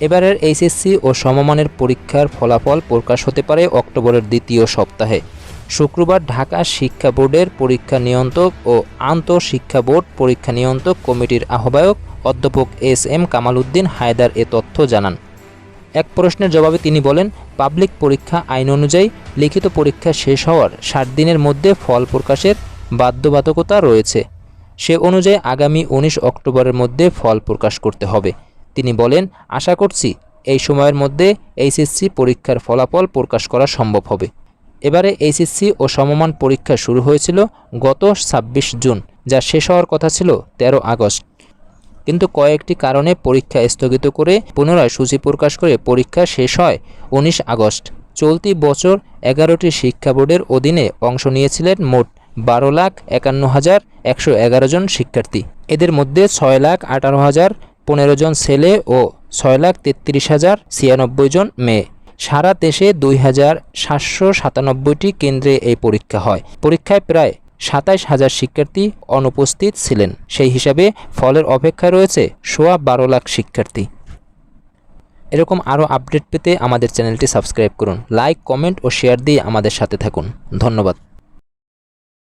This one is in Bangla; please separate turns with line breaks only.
এবারের এইচএসসি ও সমমানের পরীক্ষার ফলাফল প্রকাশ হতে পারে অক্টোবরের দ্বিতীয় সপ্তাহে। শুক্রবার ঢাকা শিক্ষা বোর্ডের পরীক্ষা নিয়ন্ত্রক ও আন্তঃশিক্ষা বোর্ড পরীক্ষা নিয়ন্ত্রক কমিটির আহ্বায়ক অধ্যাপক এস.এম. কামাল উদ্দিন হায়দার এ তথ্য জানান। এক প্রশ্নের জবাবে তিনি বলেন, পাবলিক পরীক্ষা আইন অনুযায়ী লিখিত পরীক্ষা শেষ হওয়ার 60 দিনের মধ্যে ফল প্রকাশের বাধ্যবাধকতা রয়েছে। সে অনুযায়ী আগামী 19 অক্টোবরের মধ্যে ফল প্রকাশ করতে হবে। তিনি বলেন, আশা করছি এই সময়ের মধ্যে এইচএসসি পরীক্ষার ফলাফল প্রকাশ করা সম্ভব হবে। এবারে এইচএসসি ও সমমান পরীক্ষা শুরু হয়েছিল গত 26 জুন, যা শেষ হওয়ার কথা ছিল 13 আগস্ট। কিন্তু কয়েকটি কারণে পরীক্ষা স্থগিত করে পুনরায় সূচি প্রকাশ করে পরীক্ষা শেষ হয় 19 আগস্ট। চলতি বছর 11টি শিক্ষা বোর্ডের অধীনে অংশ নিয়েছিলেন মোট 12,51,111 জন শিক্ষার্থী। এদের মধ্যে 6,18,015 জন ছেলে ও 6,33,096 জন মেয়ে। সারা দেশে 2,797টি কেন্দ্রে এই পরীক্ষা হয়। পরীক্ষায় প্রায় 27,000 শিক্ষার্থী অনুপস্থিত ছিলেন। সেই হিসাবে ফলের অপেক্ষায় রয়েছে 12 লাখ শিক্ষার্থী। এরকম আরও আপডেট পেতে আমাদের চ্যানেলটি সাবস্ক্রাইব করুন। লাইক, কমেন্ট ও শেয়ার দিয়ে আমাদের সাথে থাকুন। ধন্যবাদ।